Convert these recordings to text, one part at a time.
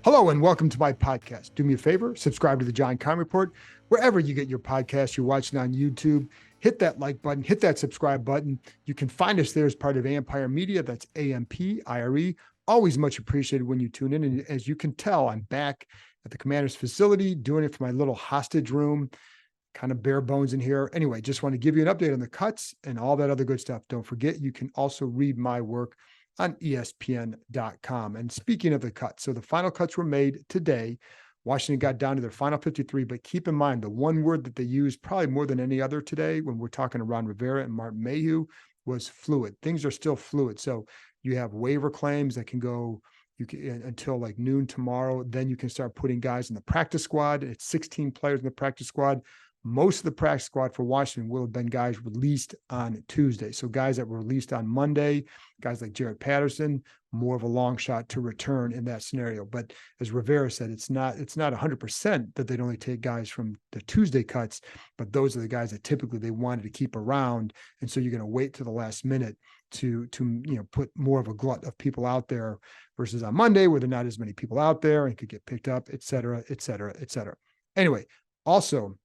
Hello and welcome to my podcast. Do me a favor, subscribe to the Keim Report, wherever you get your podcast. You're watching on YouTube, hit that like button, hit that subscribe button. You can find us there as part of Ampire Media. That's Ampire. Always much appreciated when you tune in. And as you can tell, I'm back at the commander's facility doing it from my little hostage room, kind of bare bones in here. Anyway, just want to give you an update on the cuts and all that other good stuff. Don't forget, you can also read my work on ESPN.com. And speaking of the cuts, so the final cuts were made today. Washington got down to their final 53, but keep in mind the one word that they used probably more than any other today when we're talking to Ron Rivera and Martin Mayhew was fluid. Things are still fluid. So you have waiver claims that can go until like noon tomorrow. Then you can start putting guys in the practice squad. It's 16 players in the practice squad. Most of the practice squad for Washington will have been guys released on Tuesday. So guys that were released on Monday, guys like Jared Patterson, more of a long shot to return in that scenario. But as Rivera said, it's not 100% that they'd only take guys from the Tuesday cuts, but those are the guys that typically they wanted to keep around. And so you're going to wait to the last minute to put more of a glut of people out there versus on Monday where there are not as many people out there and could get picked up, et cetera, et cetera, et cetera. Anyway, also,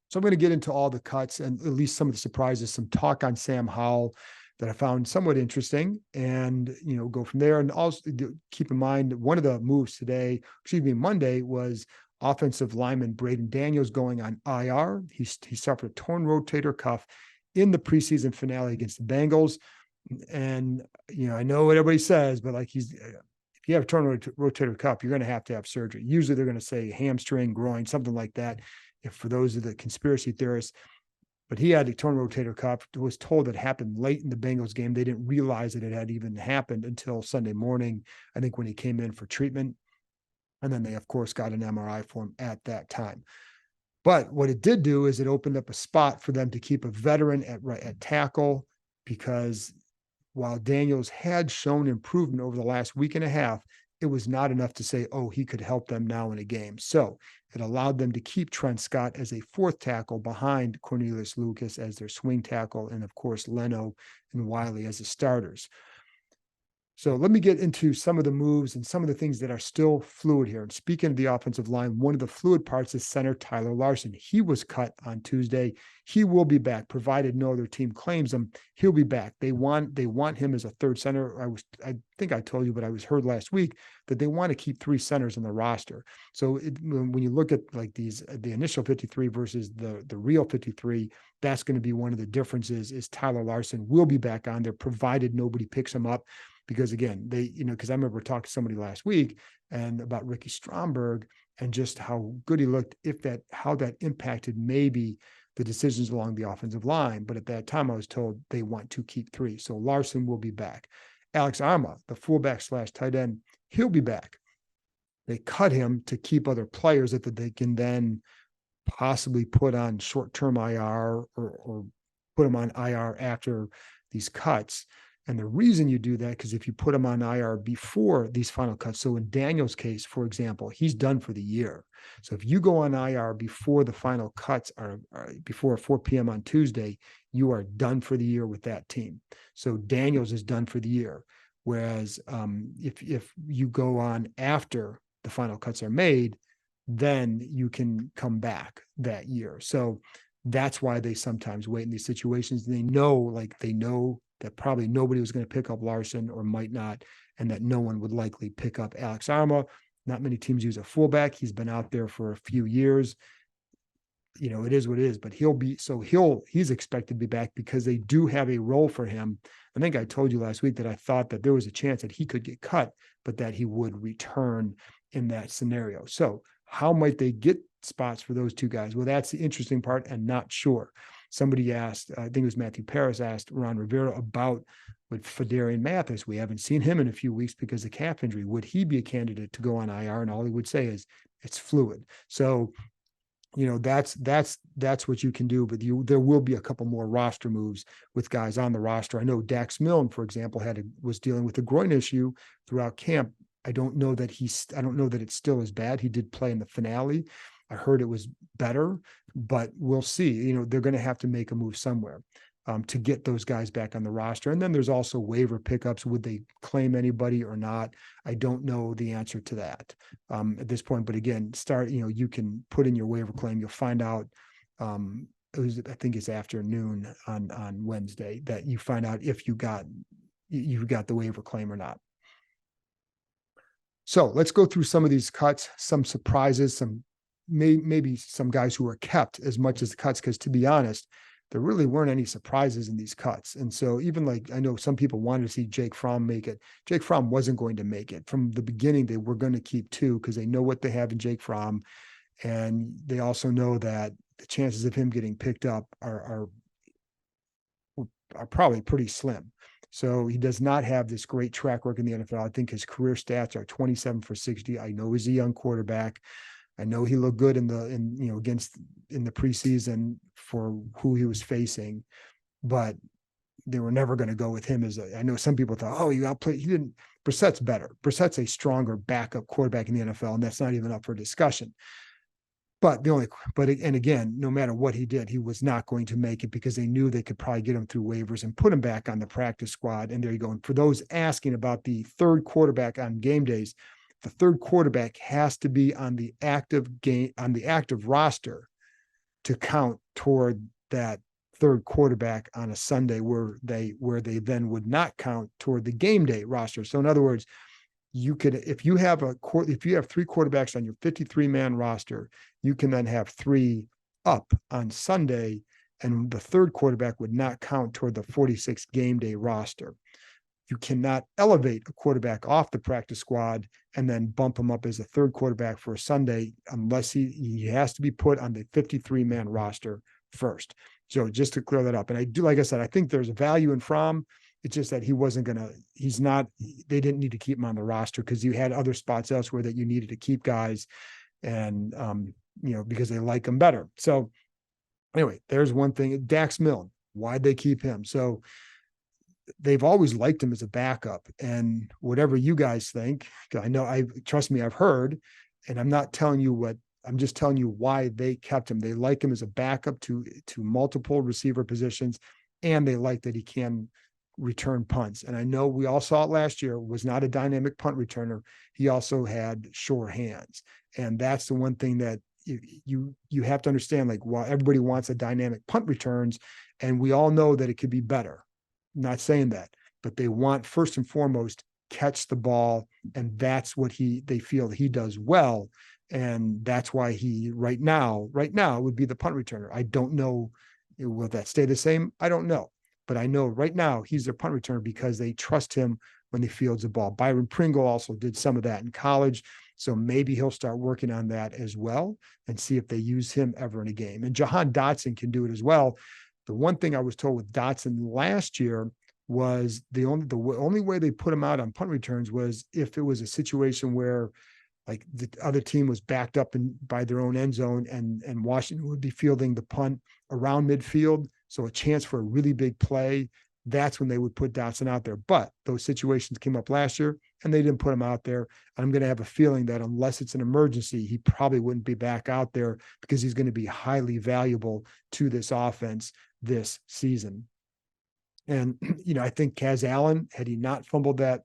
so I'm going to get into all the cuts and at least some of the surprises, some talk on Sam Howell that I found somewhat interesting, and go from there. And also keep in mind one of the moves Monday, was offensive lineman Braden Daniels going on IR. He suffered a torn rotator cuff in the preseason finale against the Bengals. And I know what everybody says, but if you have a torn rotator cuff, you're going to have surgery. Usually they're going to say hamstring, groin, something like that. If for those of the conspiracy theorists, but he had a torn rotator cuff, was told it happened late in the Bengals game. They didn't realize that it had even happened until Sunday morning, I think, when he came in for treatment. And then they, of course, got an MRI for him at that time. But what it did do is it opened up a spot for them to keep a veteran at tackle, because while Daniels had shown improvement over the last week and a half, it was not enough to say, oh, he could help them now in a game. So it allowed them to keep Trent Scott as a fourth tackle behind Cornelius Lucas as their swing tackle, and of course, Leno and Wiley as the starters. So let me get into some of the moves and some of the things that are still fluid here. And speaking of the offensive line, one of the fluid parts is center Tyler Larsen. He was cut on Tuesday. He will be back, provided no other team claims him. He'll be back. They want him as a third center. I think I told you, but I was heard last week that they want to keep three centers on the roster. So when you look at like the initial 53 versus the real 53, that's going to be one of the differences. Is Tyler Larsen will be back on there, provided nobody picks him up. Because again, because I remember talking to somebody last week and about Ricky Stromberg and just how good he looked, how that impacted maybe the decisions along the offensive line. But at that time, I was told they want to keep three. So Larsen will be back. Alex Arma, the fullback / tight end, he'll be back. They cut him to keep other players that they can then possibly put on short-term IR or put them on IR after these cuts. And the reason you do that, because if you put him on IR before these final cuts, so in Daniel's case, for example, he's done for the year. So if you go on IR before the final cuts are before 4 p.m. on Tuesday, you are done for the year with that team. So Daniels is done for the year. Whereas if you go on after the final cuts are made, then you can come back that year. So that's why they sometimes wait in these situations. They know that probably nobody was going to pick up Larsen or might not, and that no one would likely pick up Alex Arma. Not many teams use a fullback. He's been out there for a few years. It is what it is, but he's expected to be back because they do have a role for him. I think I told you last week that I thought that there was a chance that he could get cut, but that he would return in that scenario. So how might they get spots for those two guys? Well, that's the interesting part, and not sure. Somebody asked, I think it was Matthew Paris, asked Ron Rivera about with Fedarian Mathis. We haven't seen him in a few weeks because of calf injury. Would he be a candidate to go on IR? And all he would say is it's fluid. So, that's what you can do. But there will be a couple more roster moves with guys on the roster. I know Dax Milne, for example, was dealing with a groin issue throughout camp. I don't know that it's still as bad. He did play in the finale. I heard it was better, but we'll see. They're going to have to make a move somewhere. to get those guys back on the roster. And then there's also waiver pickups. Would they claim anybody or not? I don't know the answer to that at this point. But again, you can put in your waiver claim. You'll find out. I think it's afternoon on Wednesday that you find out if you got the waiver claim or not. So let's go through some of these cuts, some surprises, maybe some guys who were kept as much as the cuts, because to be honest, there really weren't any surprises in these cuts. And so even I know some people wanted to see Jake Fromm make it. Jake Fromm wasn't going to make it. From the beginning, they were going to keep 2 because they know what they have in Jake Fromm. And they also know that the chances of him getting picked up are probably pretty slim. So he does not have this great track record in the NFL. I think his career stats are 27 for 60. I know he's a young quarterback. I know he looked good in the preseason for who he was facing, but they were never going to go with him I know some people thought, he outplayed. He didn't. Brissett's better. Brissett's a stronger backup quarterback in the NFL, and that's not even up for discussion. But again, no matter what he did, he was not going to make it because they knew they could probably get him through waivers and put him back on the practice squad. And there you go. And for those asking about the third quarterback on game days, the third quarterback has to be on the active roster to count toward that third quarterback on a Sunday where they then would not count toward the game day roster. So in other words, if you have 3 quarterbacks on your 53-man roster, you can then have 3 up on Sunday, and the third quarterback would not count toward the 46 game day roster. You cannot elevate a quarterback off the practice squad and then bump him up as a third quarterback for a Sunday unless he has to be put on the 53-man roster first. So just to clear that up. And like I said, I think there's a value in Fromm. It's just that they didn't need to keep him on the roster because you had other spots elsewhere that you needed to keep guys and, because they like him better. So anyway, there's one thing. Dax Milne, why'd they keep him? So they've always liked him as a backup, and whatever you guys think, trust me, I've heard, and I'm not telling you I'm just telling you why they kept him. They like him as a backup to multiple receiver positions, and they like that he can return punts. And I know we all saw it last year, was not a dynamic punt returner. He also had sure hands. And that's the one thing that you have to understand, while everybody wants a dynamic punt returns, and we all know that it could be better. I'm not saying that, but they want first and foremost catch the ball, and that's what they feel he does well. And that's why he right now would be the punt returner. I don't know, will that stay the same? I don't know. But I know right now he's their punt returner because they trust him when he fields the ball. Byron Pringle also did some of that in college. So maybe he'll start working on that as well and see if they use him ever in a game. And Jahan Dotson can do it as well. The one thing I was told with Dotson last year was the only way they put him out on punt returns was if it was a situation where the other team was backed up by their own end zone and Washington would be fielding the punt around midfield. So a chance for a really big play, that's when they would put Dotson out there. But those situations came up last year and they didn't put him out there. I'm going to have a feeling that unless it's an emergency, he probably wouldn't be back out there because he's going to be highly valuable to this offense this season. And, I think Kaz Allen, had he not fumbled that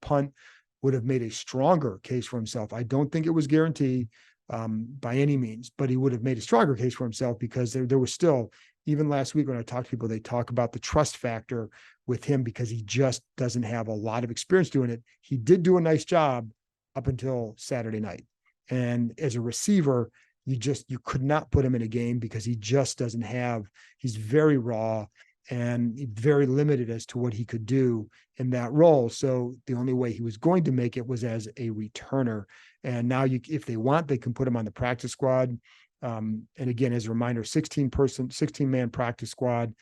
punt, would have made a stronger case for himself. I don't think it was guaranteed by any means, but he would have made a stronger case for himself because there was still, even last week when I talked to people, they talk about the trust factor with him because he just doesn't have a lot of experience doing it. He did do a nice job up until Saturday night. And as a receiver, you could not put him in a game because he just doesn't have, he's very raw and very limited as to what he could do in that role. So the only way he was going to make it was as a returner. And now if they want, they can put him on the practice squad. And again, as a reminder, 16-man practice squad.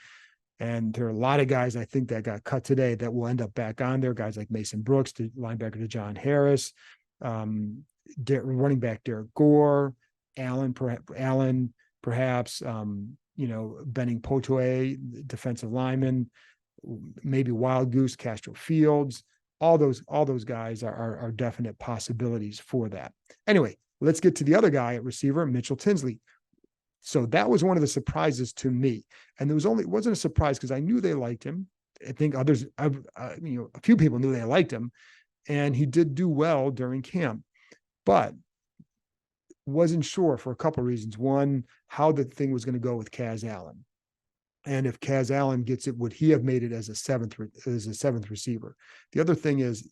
And there are a lot of guys, I think, that got cut today that will end up back on there. Guys like Mason Brooks, the linebacker to John Harris, running back Derek Gore, Allen, perhaps, Benning Potoe, defensive lineman, maybe Wild Goose, Castro Fields. All those guys are definite possibilities for that. Anyway, let's get to the other guy at receiver, Mitchell Tinsley. So that was one of the surprises to me. And it wasn't a surprise because I knew they liked him. I think others, a few people knew they liked him, and he did do well during camp, but wasn't sure for a couple of reasons. One, how the thing was going to go with Kaz Allen. And if Kaz Allen gets it, would he have made it as a seventh receiver? The other thing is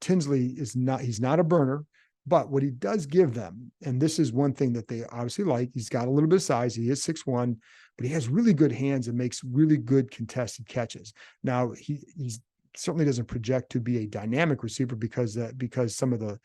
Tinsley he's not a burner, but what he does give them, and this is one thing that they obviously like, he's got a little bit of size. He is 6'1", but he has really good hands and makes really good contested catches. Now, he's certainly doesn't project to be a dynamic receiver because some of the,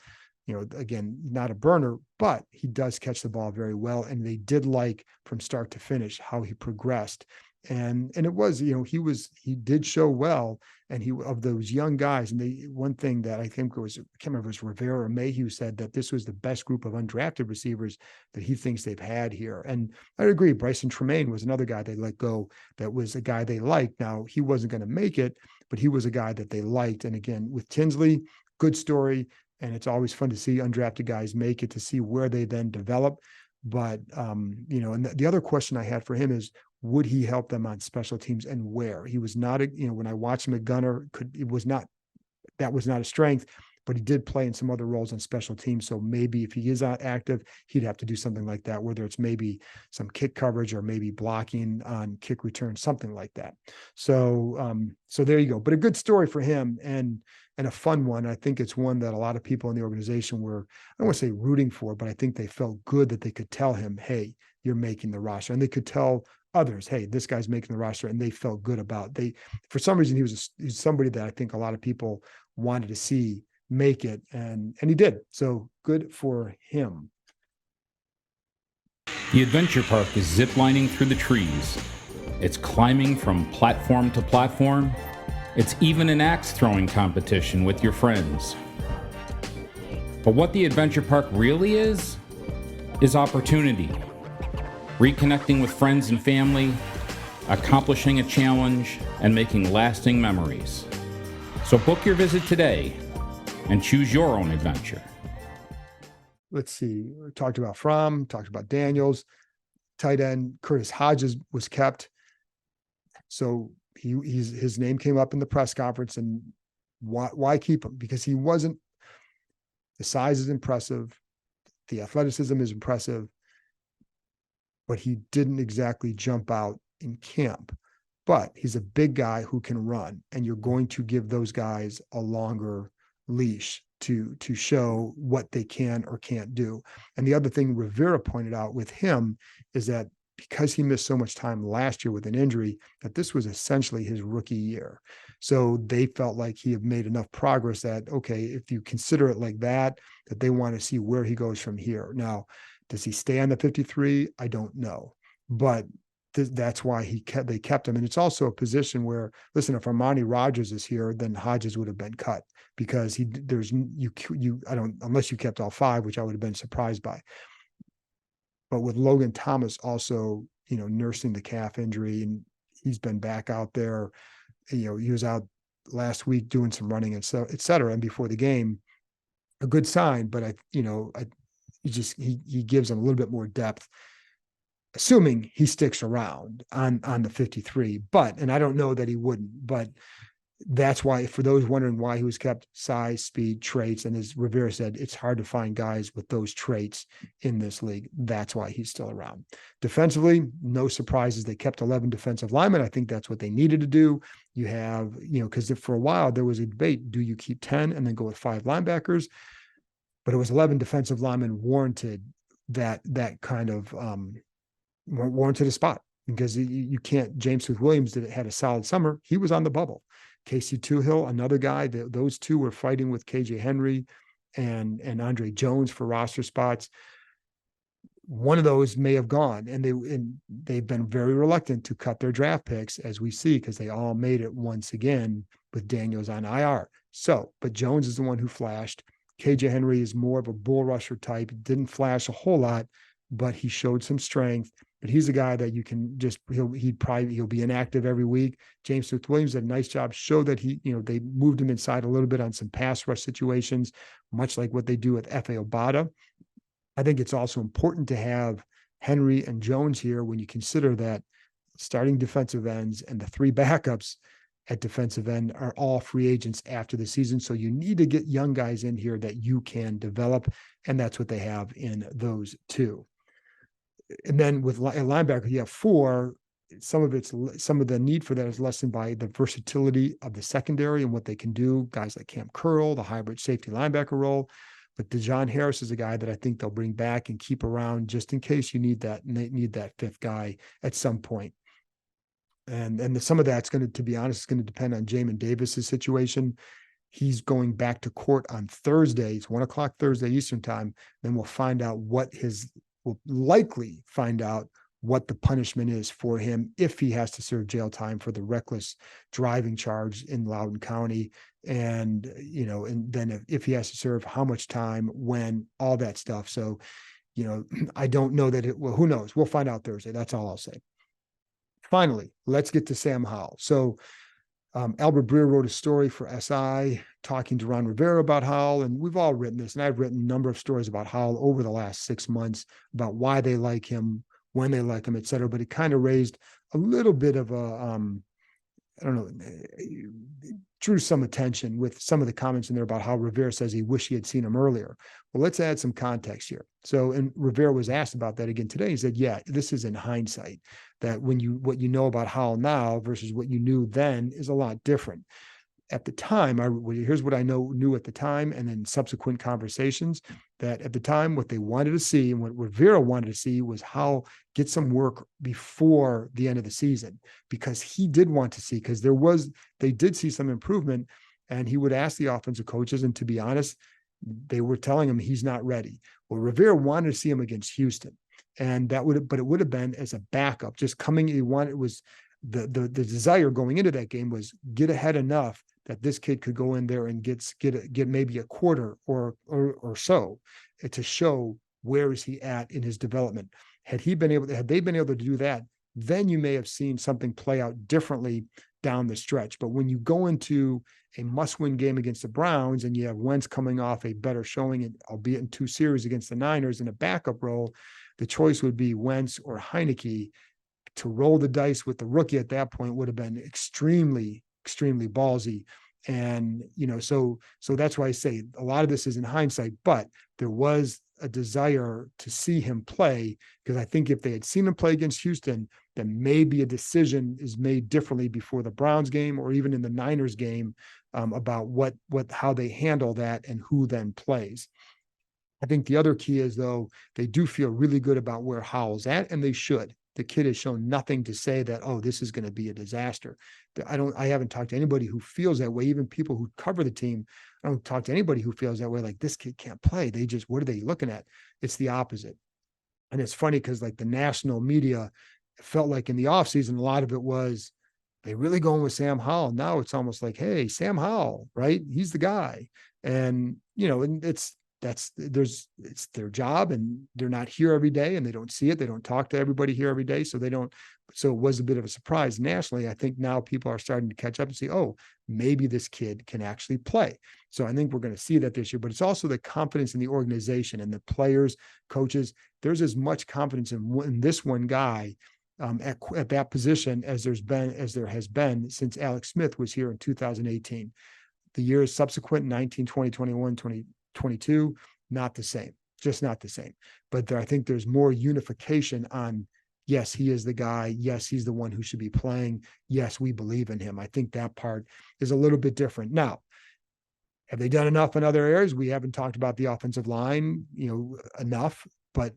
again, not a burner, but he does catch the ball very well. And they did like from start to finish how he progressed. And it was, he did show well. And of those young guys, and one thing that I think I can't remember, if it was Rivera or Mayhew who said that this was the best group of undrafted receivers that he thinks they've had here. And I agree. Bryson Tremaine was another guy they let go. That was a guy they liked. Now, he wasn't going to make it, but he was a guy that they liked. And again, with Tinsley, good story. And it's always fun to see undrafted guys make it, to see where they then develop. But, and the other question I had for him is, would he help them on special teams and where? He was not, when I watched him at gunner, that was not a strength, but he did play in some other roles on special teams. So maybe if he is not active, he'd have to do something like that, whether it's maybe some kick coverage or maybe blocking on kick return, something like that. So, so there you go. But a good story for him and a fun one. I think it's one that a lot of people in the organization were, I don't want to say rooting for, but I think they felt good that they could tell him, hey, you're making the roster. And they could tell others, hey, this guy's making the roster, and they felt good about. For some reason, he was somebody that I think a lot of people wanted to see make it, and he did. So good for him. The adventure park is ziplining through the trees. It's climbing from platform to platform. It's even an axe throwing competition with your friends. But what the adventure park really is opportunity. Reconnecting with friends and family, accomplishing a challenge, and making lasting memories. So book your visit today and choose your own adventure. Let's see. We talked about Fromm, talked about Daniels, tight end Curtis Hodges was kept. So his name came up in the press conference, and why keep him? Because the size is impressive, the athleticism is impressive, but he didn't exactly jump out in camp. But he's a big guy who can run, and you're going to give those guys a longer leash to show what they can or can't do. And the other thing Rivera pointed out with him is that because he missed so much time last year with an injury, that this was essentially his rookie year. So they felt like he had made enough progress that, okay, if you consider it like that they want to see where he goes from here. Now, does he stay on the 53? I don't know, but that's why they kept him. And it's also a position where, listen, if Armani Rogers is here, then Hodges would have been cut, because unless you kept all five, which I would have been surprised by. But with Logan Thomas also, nursing the calf injury, and he's been back out there, he was out last week doing some running and so, et cetera. And before the game, a good sign, but he gives them a little bit more depth, assuming he sticks around on the 53. And I don't know that he wouldn't, but that's why, for those wondering why he was kept, size, speed, traits, and as Rivera said, it's hard to find guys with those traits in this league. That's why he's still around. Defensively, no surprises. They kept 11 defensive linemen. I think that's what they needed to do. You have, because for a while there was a debate, do you keep 10 and then go with 5 linebackers? But it was 11 defensive linemen warranted that kind of warranted a spot, because you can't. James Smith-Williams had a solid summer. He was on the bubble. Casey Toohill, another guy, those two were fighting with KJ Henry and Andre Jones for roster spots. One of those may have gone, and they've been very reluctant to cut their draft picks, as we see, because they all made it once again with Daniels on IR. So, but Jones is the one who flashed. KJ Henry is more of a bull rusher type. Didn't flash a whole lot, but he showed some strength. But he's a guy that you can he'll be inactive every week. James Smith-Williams did a nice job, showed that they moved him inside a little bit on some pass rush situations, much like what they do with F.A. Obata. I think it's also important to have Henry and Jones here, when you consider that starting defensive ends and the three backups at defensive end are all free agents after the season. So you need to get young guys in here that you can develop. And that's what they have in those two. And then with a linebacker, you have four. Some of the need for that is lessened by the versatility of the secondary and what they can do. Guys like Cam Curl, the hybrid safety linebacker role. But DeJohn Harris is a guy that I think they'll bring back and keep around just in case you need that fifth guy at some point. And some of that's going to be honest, is going to depend on Jamin Davis's situation. He's going back to court on Thursday. It's 1:00 Thursday Eastern time. Then we'll likely find out what the punishment is for him if he has to serve jail time for the reckless driving charge in Loudoun County. And, and then if he has to serve how much time, when, all that stuff. So, I don't know that who knows? We'll find out Thursday. That's all I'll say. Finally, let's get to Sam Howell. So Albert Breer wrote a story for SI talking to Ron Rivera about Howell, and we've all written this, and I've written a number of stories about Howell over the last 6 months about why they like him, when they like him, et cetera. But it kind of raised a little bit of drew some attention with some of the comments in there about how Rivera says he wished he had seen him earlier. Well, let's add some context here. So, and Rivera was asked about that again today. He said, yeah, this is in hindsight, that what you know about Howell now versus what you knew then is a lot different. At the time, here's what I knew at the time, and then subsequent conversations, that at the time, what they wanted to see and what Rivera wanted to see was Howell get some work before the end of the season, because he did want to see, because they did see some improvement, and he would ask the offensive coaches, and to be honest, they were telling him he's not ready. Well, Rivera wanted to see him against Houston, and it would have been as a backup, just coming. It was the desire going into that game was get ahead enough that this kid could go in there and get maybe a quarter or so to show where is he at in his development. Had they been able to do that, then you may have seen something play out differently down the stretch. But when you go into a must-win game against the Browns and you have Wentz coming off a better showing, albeit in 2 series against the Niners in a backup role, the choice would be Wentz or Heineke. To roll the dice with the rookie at that point would have been extremely ballsy. And, so that's why I say a lot of this is in hindsight, but there was a desire to see him play, because I think if they had seen him play against Houston, then maybe a decision is made differently before the Browns game or even in the Niners game about how they handle that and who then plays. I think the other key is, though, they do feel really good about where Howell's at, and they should. The kid has shown nothing to say that, oh, this is going to be a disaster. I haven't talked to anybody who feels that way. Even people who cover the team, I don't talk to anybody who feels that way. Like, this kid can't play. What are they looking at? It's the opposite. And it's funny because like the national media felt like in the offseason, a lot of it was they really going with Sam Howell. Now it's almost like, hey, Sam Howell, right? He's the guy. And, and it's their job, and they're not here every day, and they don't see it. They don't talk to everybody here every day. So it was a bit of a surprise nationally. I think now people are starting to catch up and see, oh, maybe this kid can actually play. So I think we're going to see that this year, but it's also the confidence in the organization and the players, coaches. There's as much confidence in this one guy at that position as there has been since Alex Smith was here in 2018. The years subsequent, 19, 20, 21, 22, not the same, just not the same. But I think there's more unification on, yes, he is the guy. Yes, he's the one who should be playing. Yes, we believe in him. I think that part is a little bit different. Now, have they done enough in other areas? We haven't talked about the offensive line, enough, but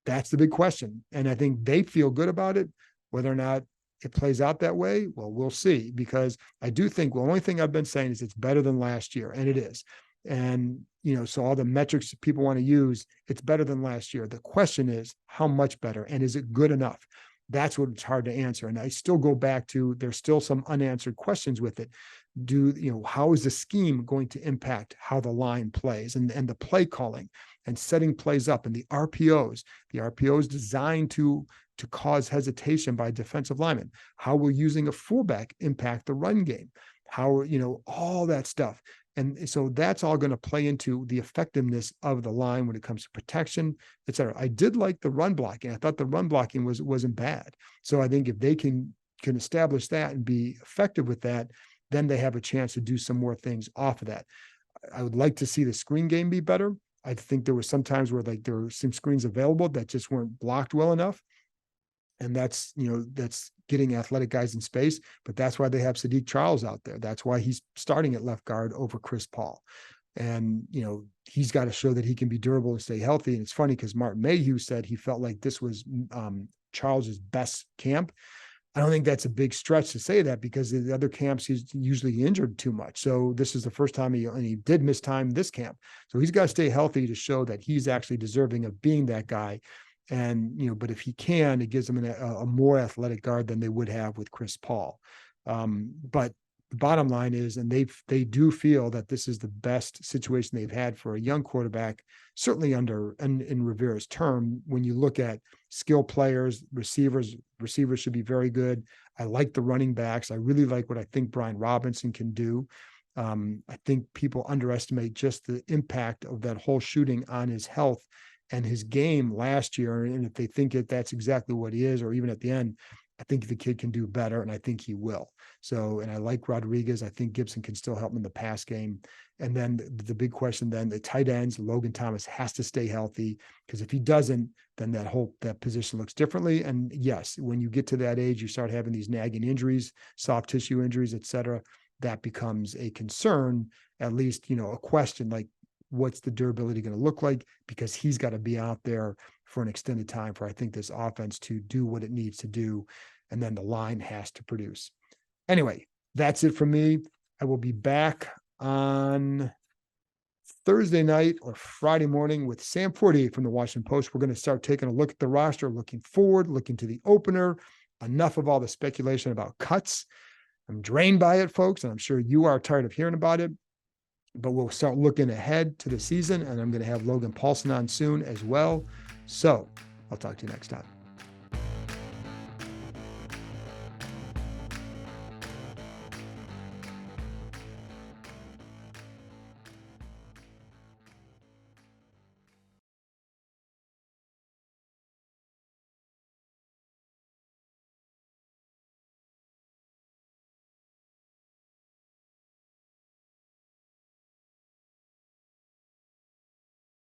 that's the big question. And I think they feel good about it. Whether or not it plays out that way, well, we'll see, because I do think the only thing I've been saying is it's better than last year, and it is. And, so all the metrics that people want to use, it's better than last year. The question is, how much better? And is it good enough? That's what it's hard to answer. And I still go back to, there's still some unanswered questions with it. How is the scheme going to impact how the line plays and the play calling and setting plays up, and the RPOs designed to cause hesitation by defensive linemen? How will using a fullback impact the run game? How, all that stuff. And so that's all going to play into the effectiveness of the line when it comes to protection, et cetera. I did like the run blocking. I thought the run blocking wasn't bad. So I think if they can establish that and be effective with that, then they have a chance to do some more things off of that. I would like to see the screen game be better. I think there were some times where like there were some screens available that just weren't blocked well enough. And that's, that's getting athletic guys in space, but that's why they have Sadiq Charles out there. That's why he's starting at left guard over Chris Paul. And, he's got to show that he can be durable and stay healthy. And it's funny because Martin Mayhew said he felt like this was Charles's best camp. I don't think that's a big stretch to say that, because the other camps he's usually injured too much. So this is the first time he did miss time this camp. So he's got to stay healthy to show that he's actually deserving of being that guy. And, but if he can, it gives them a more athletic guard than they would have with Chris Paul. But the bottom line is, and they do feel that this is the best situation they've had for a young quarterback, certainly in Rivera's term. When you look at skill players, receivers should be very good. I like the running backs. I really like what I think Brian Robinson can do. I think people underestimate just the impact of that whole shooting on his health and his game last year. And if they think that that's exactly what he is, or even at the end, I think the kid can do better, and I think he will. So, and I like Rodriguez. I think Gibson can still help him in the pass game. And then the big question, then the tight ends, Logan Thomas has to stay healthy, because if he doesn't, then that position looks differently. And yes, when you get to that age, you start having these nagging injuries, soft tissue injuries, et cetera. That becomes a concern, at least, a question like, what's the durability going to look like? Because he's got to be out there for an extended time for, I think, this offense to do what it needs to do. And then the line has to produce. Anyway, that's it from me. I will be back on Thursday night or Friday morning with Sam Fortier from the Washington Post. We're going to start taking a look at the roster, looking forward, looking to the opener. Enough of all the speculation about cuts. I'm drained by it, folks, and I'm sure you are tired of hearing about it. But we'll start looking ahead to the season, and I'm going to have Logan Paulson on soon as well. So I'll talk to you next time.